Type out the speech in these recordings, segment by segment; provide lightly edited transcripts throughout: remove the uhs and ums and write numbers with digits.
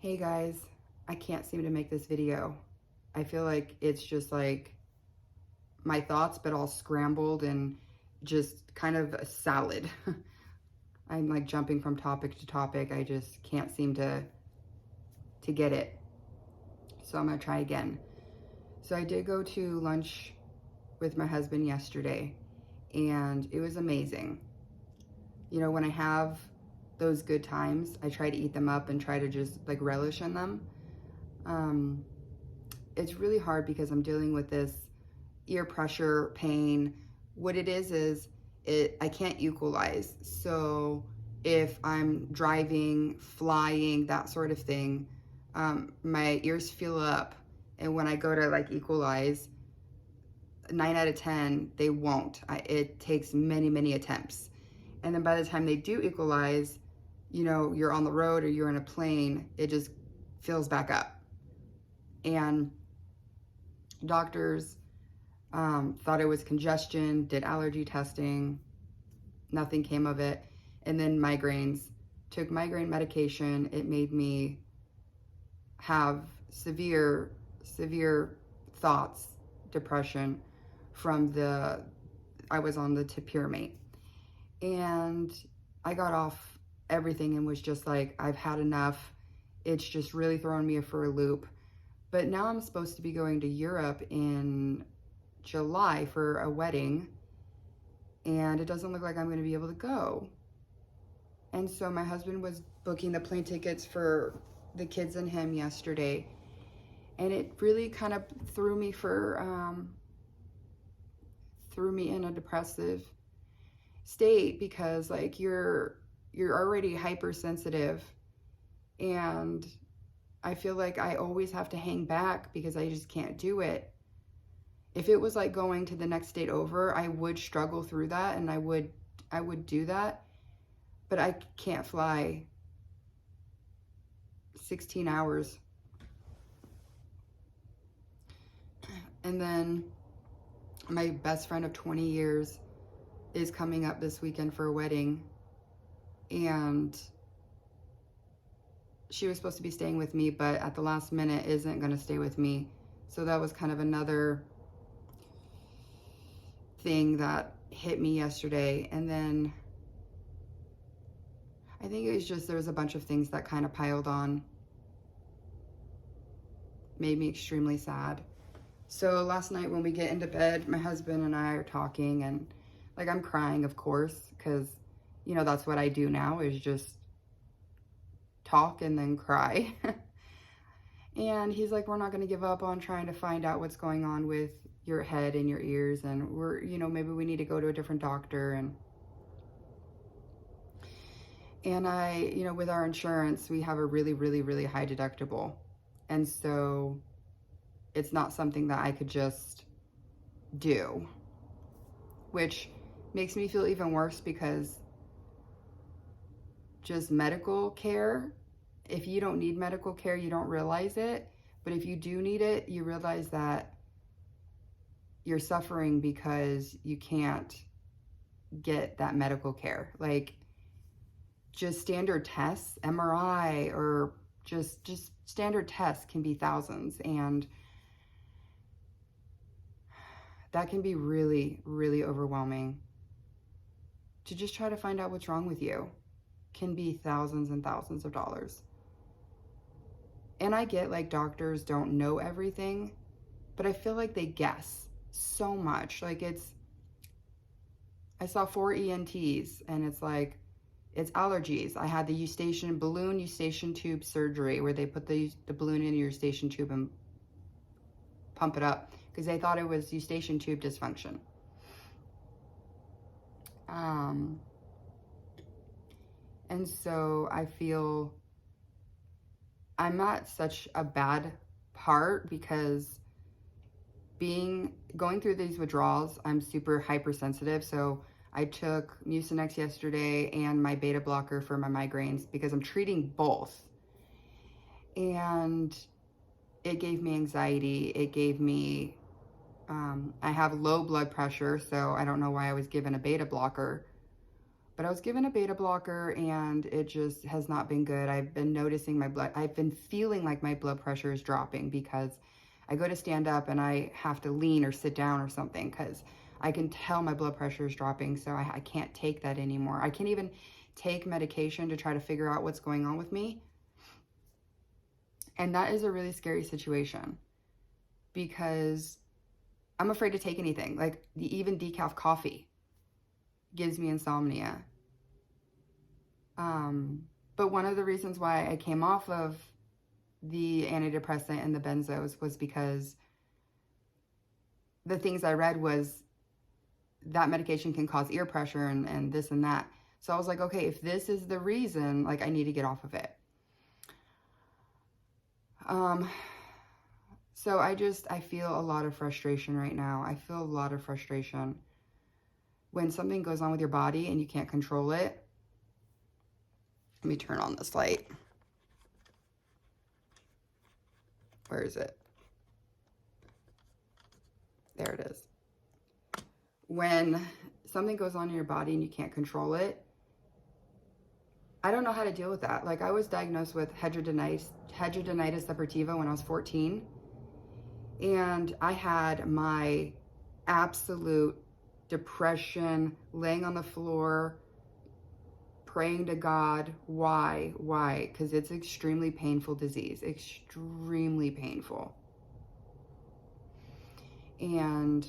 Hey guys, I can't seem to make this video. I feel like it's just like my thoughts, but all scrambled and just kind of a salad. I'm like jumping from topic to topic. I just can't seem to get it. So I'm gonna try again. So I did go to lunch with my husband yesterday and it was amazing. You know, when I have those good times, I try to eat them up and try to just like relish in them. Um, it's really hard because I'm dealing with this ear pressure pain. What it is I can't equalize. So if I'm driving, flying, that sort of thing, my ears fill up. And when I go to like equalize, 9 out of 10, they won't. It takes many, many attempts. And then by the time they do equalize, you know, you're on the road or you're in a plane, it just fills back up. And doctors thought it was congestion, did allergy testing, nothing came of it. And then migraines, took migraine medication. It made me have severe thoughts, depression from I was on the topiramate. And I got off everything and was just like, I've had enough. It's just really throwing me for a loop. But now I'm supposed to be going to Europe in July for a wedding, and it doesn't look like I'm going to be able to go. And so my husband was booking the plane tickets for the kids and him yesterday, and it really kind of threw me in a depressive state because like you're already hypersensitive, and I feel like I always have to hang back because I just can't do it. If it was like going to the next state over, I would struggle through that and I would do that. But I can't fly 16 hours. And then my best friend of 20 years is coming up this weekend for a wedding, and she was supposed to be staying with me, but at the last minute isn't going to stay with me. So that was kind of another thing that hit me yesterday. And then I think it was just, there was a bunch of things that kind of piled on, made me extremely sad. So last night when we get into bed, my husband and I are talking, and like I'm crying, of course, because you know that's what I do now, is just talk and then cry. And he's like, we're not going to give up on trying to find out what's going on with your head and your ears, and we're, you know, maybe we need to go to a different doctor. And I, you know, with our insurance, we have a really high deductible, and so it's not something that I could just do, which makes me feel even worse because just medical care, if you don't need medical care, you don't realize it. But if you do need it, you realize that you're suffering because you can't get that medical care. Like just standard tests, MRI, or just standard tests can be thousands. And that can be really overwhelming. To just try to find out what's wrong with you can be thousands and thousands of dollars. And I get like doctors don't know everything, but I feel like they guess so much. Like I saw 4 ENTs and it's like, it's allergies. I had the balloon eustachian tube surgery where they put the balloon in your eustachian tube and pump it up because they thought it was eustachian tube dysfunction. And so I feel I'm at such a bad part because going through these withdrawals, I'm super hypersensitive. So I took Mucinex yesterday and my beta blocker for my migraines because I'm treating both. And it gave me anxiety. It gave me, I have low blood pressure, so I don't know why I was given a beta blocker. But I was given a beta blocker and it just has not been good. I've been noticing I've been feeling like my blood pressure is dropping because I go to stand up and I have to lean or sit down or something because I can tell my blood pressure is dropping. So I can't take that anymore. I can't even take medication to try to figure out what's going on with me. And that is a really scary situation because I'm afraid to take anything. Like even decaf coffee gives me insomnia. But one of the reasons why I came off of the antidepressant and the benzos was because the things I read was that medication can cause ear pressure and this and that. So I was like, okay, if this is the reason, like I need to get off of it. So I feel a lot of frustration right now. I feel a lot of frustration. When something goes on with your body and you can't control it. Let me turn on this light. Where is it? There it is. When something goes on in your body and you can't control it, I don't know how to deal with that. Like I was diagnosed with hidradenitis suppurativa when I was 14. And I had my absolute depression, laying on the floor, praying to God. Why? Because it's extremely painful disease, extremely painful. And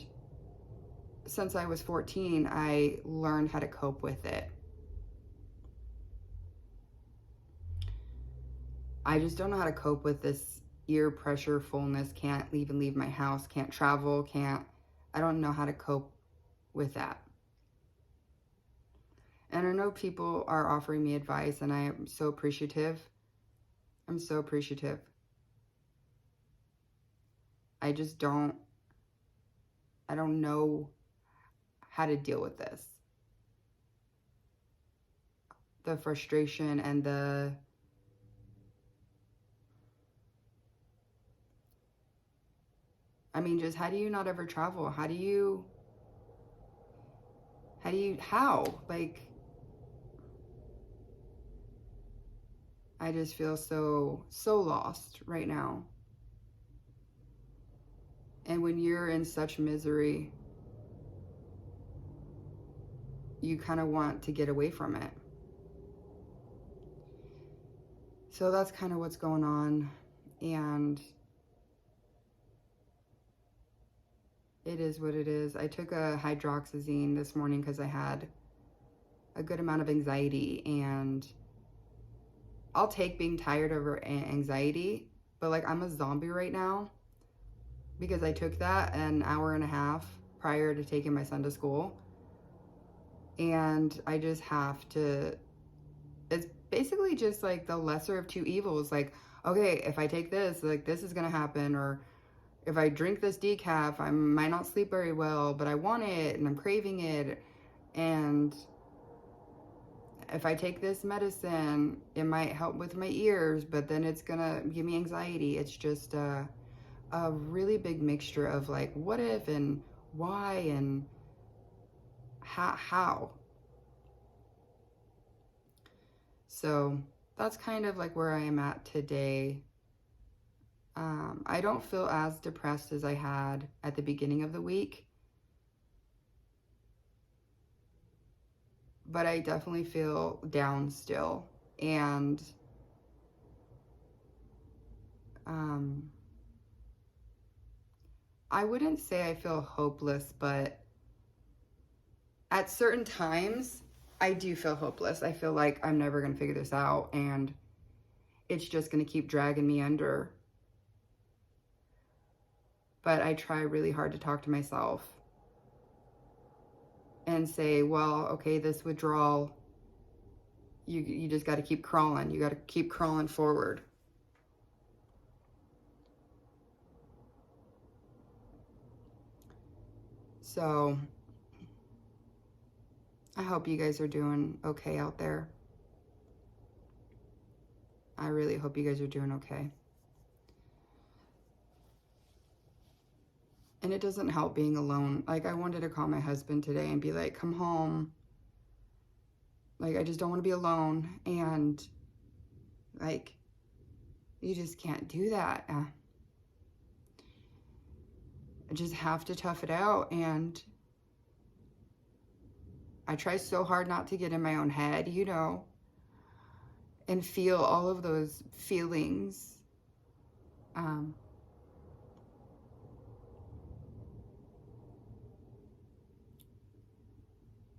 since I was 14, I learned how to cope with it. I just don't know how to cope with this ear pressure, fullness, can't even leave my house, can't travel, I don't know how to cope with that. And I know people are offering me advice and I am so appreciative. I'm so appreciative. I don't know how to deal with this. The frustration and just how do you not ever travel? Like, I just feel so lost right now. And when you're in such misery, you kind of want to get away from it. So that's kind of what's going on. And it is what it is. I took a hydroxyzine this morning because I had a good amount of anxiety, and I'll take being tired over anxiety, but like I'm a zombie right now because I took that an hour and a half prior to taking my son to school. And I just have to, it's basically just like the lesser of two evils. Like, okay, if I take this, like this is gonna happen, or if I drink this decaf, I might not sleep very well, but I want it and I'm craving it. And if I take this medicine, it might help with my ears, but then it's gonna give me anxiety. It's just a really big mixture of like, what if and why and how. So that's kind of like where I am at today. I don't feel as depressed as I had at the beginning of the week, but I definitely feel down still. And I wouldn't say I feel hopeless, but at certain times I do feel hopeless. I feel like I'm never going to figure this out and it's just going to keep dragging me under. But I try really hard to talk to myself and say, well, okay, this withdrawal, you just got to keep crawling. You got to keep crawling forward. So I hope you guys are doing okay out there. I really hope you guys are doing okay. And it doesn't help being alone. Like, I wanted to call my husband today and be like, come home. Like, I just don't want to be alone. And, like, you just can't do that. I just have to tough it out. And I try so hard not to get in my own head, you know, and feel all of those feelings.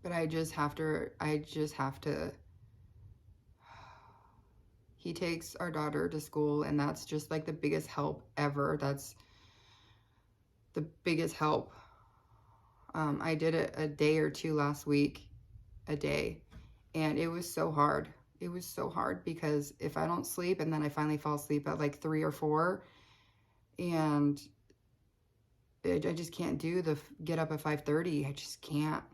But I just have to, he takes our daughter to school, and that's just like the biggest help ever. That's the biggest help. I did it a day or two last week, a day, and it was so hard. It was so hard because if I don't sleep and then I finally fall asleep at like 3 or 4, and I just can't do the get up at 5:30. I just can't.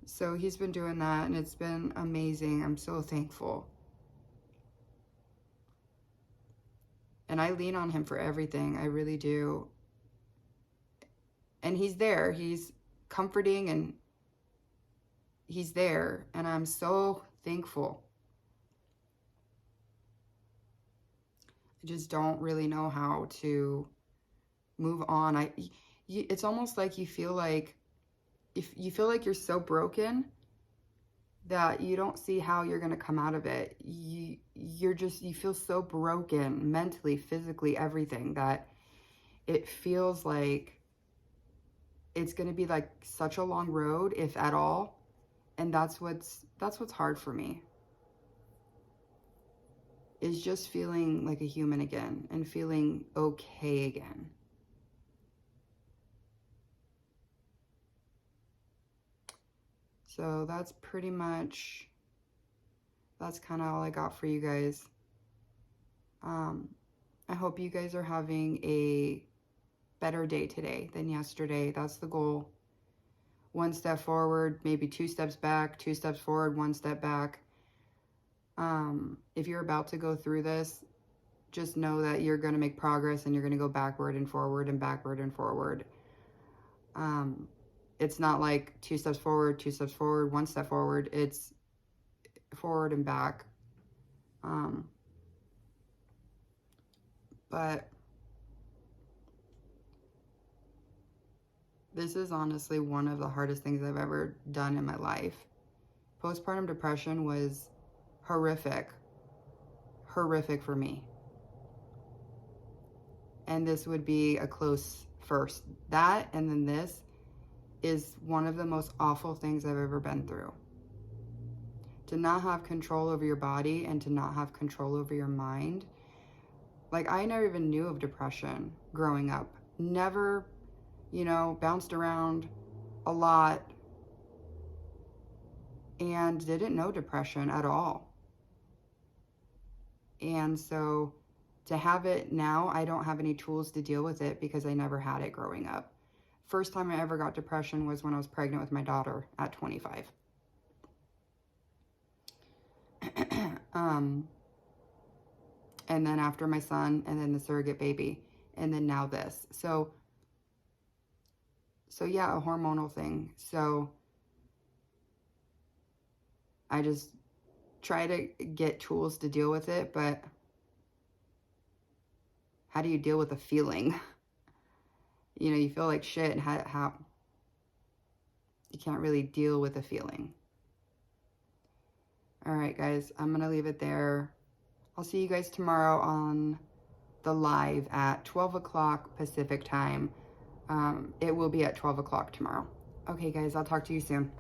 So he's been doing that, and it's been amazing. I'm so thankful. And I lean on him for everything. I really do. And he's there. He's comforting, and he's there. And I'm so thankful. I just don't really know how to move on. It's almost like you feel like, if you feel like you're so broken that you don't see how you're going to come out of it. You feel so broken mentally, physically, everything, that it feels like it's going to be like such a long road, if at all. And that's what's hard for me, is just feeling like a human again and feeling okay again. So that's kind of all I got for you guys. I hope you guys are having a better day today than yesterday. That's the goal. 1 step forward, maybe 2 steps back, 2 steps forward, 1 step back. If you're about to go through this, just know that you're going to make progress, and you're going to go backward and forward and backward and forward. It's not like 2 steps forward, 2 steps forward, 1 step forward. It's forward and back. But this is honestly one of the hardest things I've ever done in my life. Postpartum depression was horrific for me. And this would be a close first. That, and then this is one of the most awful things I've ever been through. To not have control over your body and to not have control over your mind. Like, I never even knew of depression growing up. Never, bounced around a lot and didn't know depression at all. And so to have it now, I don't have any tools to deal with it because I never had it growing up. First time I ever got depression was when I was pregnant with my daughter at 25. And then after my son, and then the surrogate baby, and then now this. So yeah, a hormonal thing. So I just try to get tools to deal with it, but how do you deal with a feeling? You feel like shit, and how you can't really deal with a feeling. All right, guys, I'm going to leave it there. I'll see you guys tomorrow on the live at 12 o'clock Pacific time. It will be at 12 o'clock tomorrow. Okay, guys, I'll talk to you soon.